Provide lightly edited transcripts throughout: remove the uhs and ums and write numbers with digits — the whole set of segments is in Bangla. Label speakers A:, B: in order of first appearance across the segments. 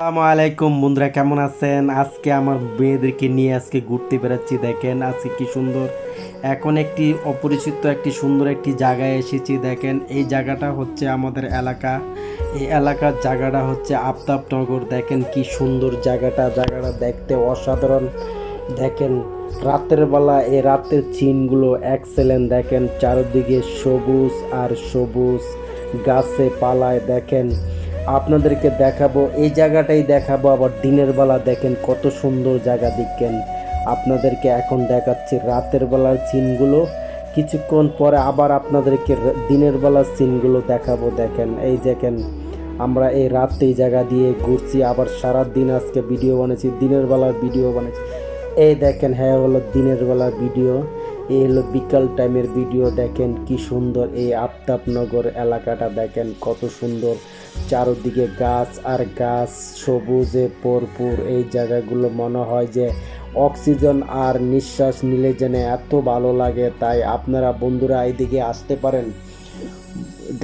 A: আসসালামু আলাইকুম বন্ধুরা, কেমন আছেন? আজকে আমার মেয়েদেরকে নিয়ে আজকে ঘুরতে বেড়াচ্ছি। দেখেন আজকে কি সুন্দর, এখন একটি অপরিচিত একটি সুন্দর একটি জায়গায় এসেছি। দেখেন এই জায়গাটা হচ্ছে আমাদের এলাকা। এই এলাকার জায়গাটা হচ্ছে আফতাবনগর। দেখেন কি সুন্দর জায়গাটা দেখতে অসাধারণ। দেখেন রাতের বেলা এই রাতের চিনগুলো এক্সেলেন্ট। দেখেন চারিদিকে সবুজ আর সবুজ গাছে পালায়। দেখেন আপনাদেরকে দেখাবো, এই জায়গাটাই দেখাবো আবার দিনের বেলা। দেখেন কত সুন্দর জায়গা। দেখেন আপনাদেরকে এখন দেখাচ্ছি রাতের বেলার সিনগুলো, কিছুক্ষণ পরে আবার আপনাদেরকে দিনের বেলার সিনগুলো দেখাবো। দেখেন এই দেখেন আমরা এই রাত এই জায়গা দিয়ে ঘুরছি, আবার সারা দিন আজকে ভিডিও বানিয়েছি, দিনের বেলার ভিডিও বানিয়েছি। এই দেখেন হ্যাঁ হলো দিনের বেলার ভিডিও, এই হলো বিকাল টাইমের ভিডিও। দেখেন কি সুন্দর এই আফতাবনগর এলাকাটা। দেখেন কত সুন্দর, চারদিকে গাছ আর গাছ, সবুজে ভরপুর। এই জায়গাগুলো মনে হয় যে অক্সিজেন আর নিঃশ্বাস নিলে যেন এত ভালো লাগে। তাই আপনারা বন্ধুরা এইদিকে আসতে পারেন।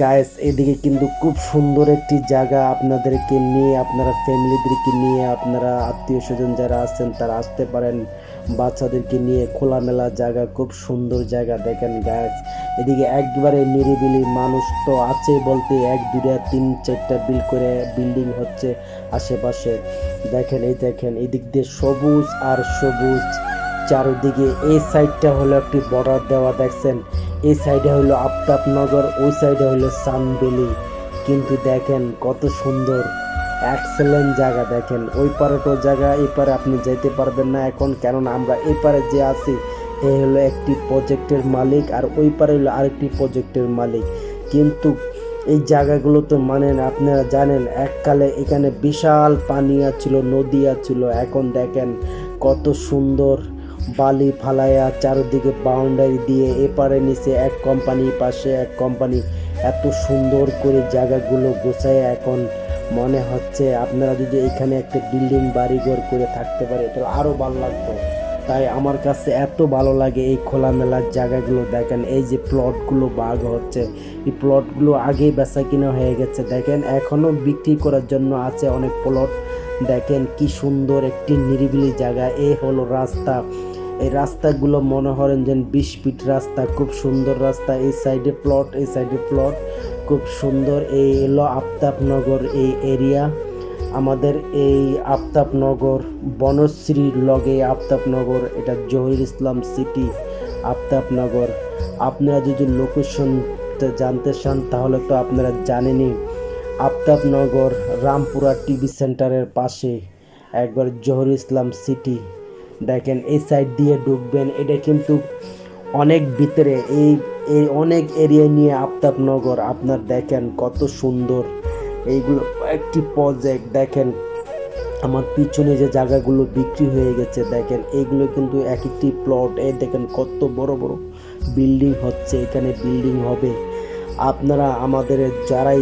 A: গাইস এদিকে কিন্তু খুব সুন্দর একটি জায়গা, আপনাদেরকে নিয়ে আপনারা ফ্যামিলিদেরকে নিয়ে আপনারা আত্মীয় স্বজন যারা আছেন তারা আসতে পারেন। বাচ্চাদেরকে নিয়ে খোলামেলা জায়গা, খুব সুন্দর জায়গা। দেখেন গাইস এদিকে একবারে নিরিবিলি, মানুষ তো আছে বলতে এক দুটা তিন চারটা বিল্ডিং হচ্ছে আশেপাশে। দেখেন এই দেখেন এদিক দিয়ে সবুজ আর সবুজ চারদিকে। এই সাইডটা হলো একটি বর্ডার দেওয়া, দেখছেন এই সাইডে হলো আফতাবনগর, ওই সাইডে হলো সানবেলি। কিন্তু দেখেন কত সুন্দর এক্সেলেন্ট জায়গা। দেখেন ওই পারে তো জায়গা, এই পারে আপনি যেতে পারবেন না এখন, কেননা আমরা এই পারে যে আছি এই হলো একটি প্রজেক্টের মালিক, আর ওই পারে হলো আরেকটি প্রজেক্টের মালিক। কিন্তু এই জায়গাগুলো তো মানেন, আপনারা জানেন এককালে এখানে বিশাল পানি ছিল, নদী ছিল। এখন দেখেন কত সুন্দর বালি ফালাইয়া চারদিকে বাউন্ডারি দিয়ে এপারে নিচে এক কোম্পানি, পাশে এক কোম্পানি, এত সুন্দর করে জায়গাগুলো গোছায়। এখন মনে হচ্ছে আপনারা যদি এখানে একটা বিল্ডিং বাড়িঘর করে থাকতে পারে তাহলে আরও ভালো লাগতো। তাই আমার কাছে এত ভালো লাগে এই খোলামেলার জায়গাগুলো। দেখেন এই যে প্লটগুলো ভাগ হচ্ছে, এই প্লটগুলো আগেই বেচা কিনা হয়ে গেছে। দেখেন এখনও বিক্রি করার জন্য আছে অনেক প্লট। দেখেন কি সুন্দর একটি নিরিবিলি জায়গা। এই হলো রাস্তা, এই রাস্তাগুলো মনে করেন যেন 20 ফিট রাস্তা, খুব সুন্দর রাস্তা। এই সাইডে প্লট, এই সাইডে প্লট, খুব সুন্দর। এই এলো আফতাবনগর এই এরিয়া। আমাদের এই আফতাবনগর বনশ্রীর লগে আফতাবনগর, এটা জহির ইসলাম সিটি আফতাবনগর। আপনারা যদি লোকেশন জানতে চান তাহলে তো আপনারা জানেনই, আফতাবনগর রামপুরা টিভি সেন্টারের পাশে একবার জহির ইসলাম সিটি। দেখেন এই সাইড দিয়ে ঢুকবেন, এটা কিন্তু অনেক ভিতরে, এই অনেক এরিয়া নিয়ে আফতাবনগর। আপনার দেখেন কত সুন্দর এইগুলো একটি প্রজেক্ট। দেখেন আমার পিছনে যে জায়গাগুলো বিক্রি হয়ে গেছে, দেখেন এইগুলো কিন্তু এক একটি প্লট। এই দেখেন কত বড় বড় বিল্ডিং হচ্ছে, এখানে বিল্ডিং হবে। আপনারা আমাদের যারাই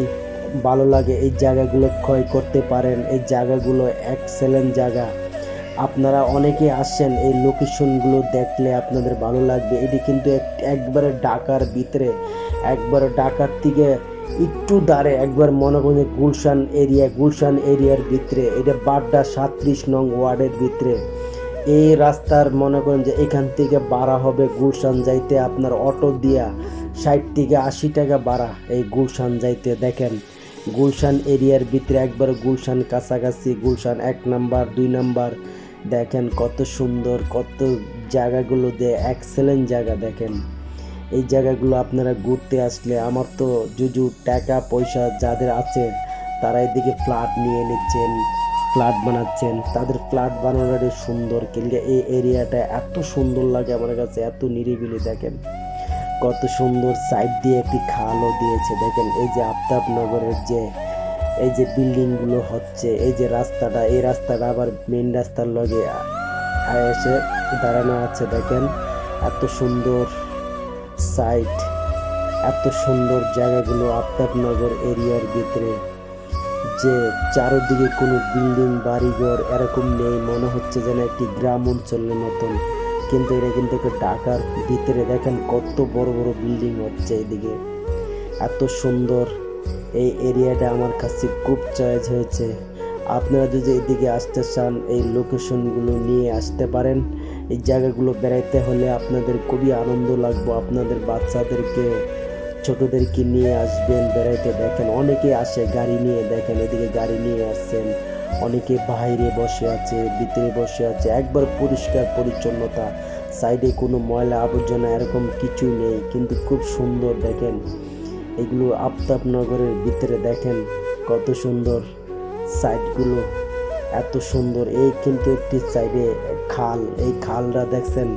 A: ভালো লাগে এই জায়গাগুলো ক্রয় করতে পারেন। এই জায়গাগুলো এক্সেলেন্ট জায়গা। আপনারা অনেকে আসেন, এই লোকেশনগুলো দেখলে আপনাদের ভালো লাগবে। এটি কিন্তু একবারে ঢাকার ভিতরে, একবারে ঢাকার থেকে একটু দাঁড়ে, একবার মনে করেন যে গুলশান এরিয়ার ভিতরে। এটা বাড্ডা 37 নং ওয়ার্ডের ভিতরে। এই রাস্তার মনে করেন যে এখান থেকে ভাড়া হবে গুলশান যাইতে আপনার অটো দিয়া 60 থেকে 80 টাকা ভাড়া এই গুলশান যাইতে। দেখেন গুলশান এরিয়ার ভিতরে, একবার গুলশান কাছাকাছি, গুলশান 1 নাম্বার 2 নাম্বার। দেখেন কত সুন্দর, কত জায়গাগুলো দিয়ে এক্সেলেন্ট জায়গা। দেখেন এই জায়গাগুলো আপনারা ঘুরতে আসলে, আমার তো জুজু টাকা পয়সা যাদের আছে তারা এদিকে ফ্ল্যাট নিয়ে নিচ্ছেন, ফ্ল্যাট বানাচ্ছেন। তাদের ফ্ল্যাট বানানোটাই সুন্দর, কিন্তু এই এরিয়াটা এত সুন্দর লাগে আমার কাছে, এত নিরিবিলি। দেখেন কত সুন্দর, সাইড দিয়ে একটি খালও দিয়েছে। দেখেন এই যে আফতাবনগরের যে এই যে বিল্ডিংগুলো হচ্ছে, এই যে রাস্তাটা, এই রাস্তাটা আবার মেন রাস্তার লগে এসে দাঁড়ানো আছে। দেখেন এত সুন্দর সাইট, এত সুন্দর জায়গাগুলো আফতাবনগর এরিয়ার ভিতরে। যে চারদিকে কোনো বিল্ডিং বাড়িঘর এরকম নেই, মনে হচ্ছে যেন একটি গ্রাম অঞ্চলের মতন, কিন্তু এটা কিন্তু একটা ঢাকার ভিতরে। দেখেন কত বড় বড় বিল্ডিং হচ্ছে এদিকে, এত সুন্দর। এই এরিয়াটা আমার কাছে খুব চয়েস হয়েছে। আপনারা যদি এদিকে আসতে চান এই লোকেশনগুলো নিয়ে আসতে পারেন। এই জায়গাগুলো বেড়াইতে হলে আপনাদের খুবই আনন্দ লাগবে, আপনাদের বাচ্চাদেরকে ছোটদেরকে নিয়ে আসবেন বেড়াইতে। দেখেন অনেকে আসে গাড়ি নিয়ে, দেখেন এদিকে গাড়ি নিয়ে আসছেন, অনেকে বাইরে বসে আছে, ভিতরে বসে আছে, একবার পরিষ্কার পরিচ্ছন্নতা, সাইডে কোনো ময়লা আবর্জনা এরকম কিছু নেই, কিন্তু খুব সুন্দর। দেখেন এগুলো আফতাবনগরের ভিতরে, দেখেন কত সুন্দর সাইডগুলো, এত সুন্দর। এই কিন্তু একটি সাইডে খাল, এই খালটা দেখছেন,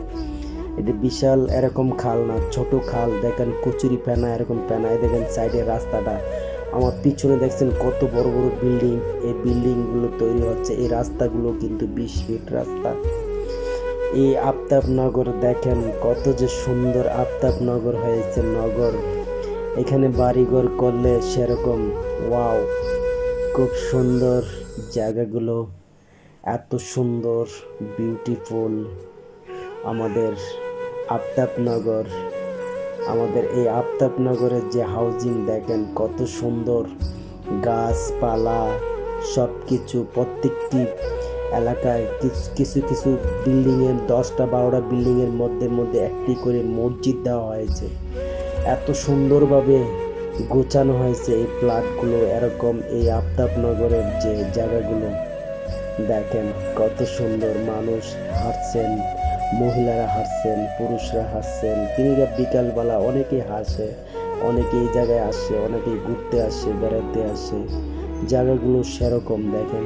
A: এটা বিশাল এরকম খাল না, ছোট খাল। দেখেন কচুরি ফেনা এরকম ফেনা। এই দেখেন সাইডে রাস্তাটা, আমার পিছনে দেখছেন কত বড় বড় বিল্ডিং, এই বিল্ডিংগুলো তৈরি হচ্ছে। এই রাস্তাগুলো কিন্তু 20 ফিট রাস্তা। এই আফতাবনগর দেখেন কত যে সুন্দর আফতাবনগর হয়েছে নগর। এখানে বাড়িঘর করলে সেরকম ওয়াও, খুব সুন্দর জায়গাগুলো, এত সুন্দর বিউটিফুল আমাদের আফতাবনগর। আমাদের এই আফতাবনগরের যে হাউজিং দেখেন কত সুন্দর, গাছপালা সব কিছু। প্রত্যেকটি এলাকায় কিছু কিছু বিল্ডিংয়ের 10টা 12টা বিল্ডিংয়ের মধ্যে মধ্যে একটি করে মসজিদ দেওয়া হয়েছে। এত সুন্দরভাবে গোছানো হয়েছে এই প্লটগুলো। এরকম এই আফতাবনগরের যে জায়গাগুলো দেখেন কত সুন্দর। মানুষ হাঁটছেন, মহিলারা হাঁটছেন, পুরুষরা হাঁটছেন, কিংবা বিকালবেলা অনেকেই হাসে, অনেকে এই জায়গায় আসে, অনেকেই ঘুরতে আসে, বেড়াতে আসে। জায়গাগুলো সেরকম দেখেন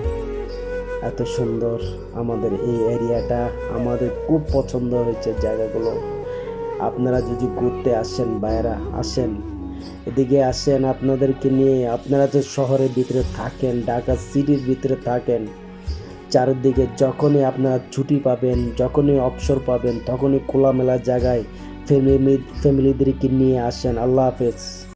A: এত সুন্দর। আমাদের এই এরিয়াটা আমাদের খুব পছন্দ হয়েছে জায়গাগুলো। আপনারা যদি ঘুরতে আসেন, বাইরা আসেন, এদিকে আসেন আপনাদেরকে নিয়ে। আপনারা তো শহরের ভিতরে থাকেন, ঢাকা সিটির ভিতরে থাকেন, চারিদিকে যখনই আপনারা ছুটি পাবেন, যখনই অবসর পাবেন, তখনই খোলামেলা জায়গায় ফ্যামিলিদেরকে নিয়ে আসেন। আল্লাহ হাফেজ।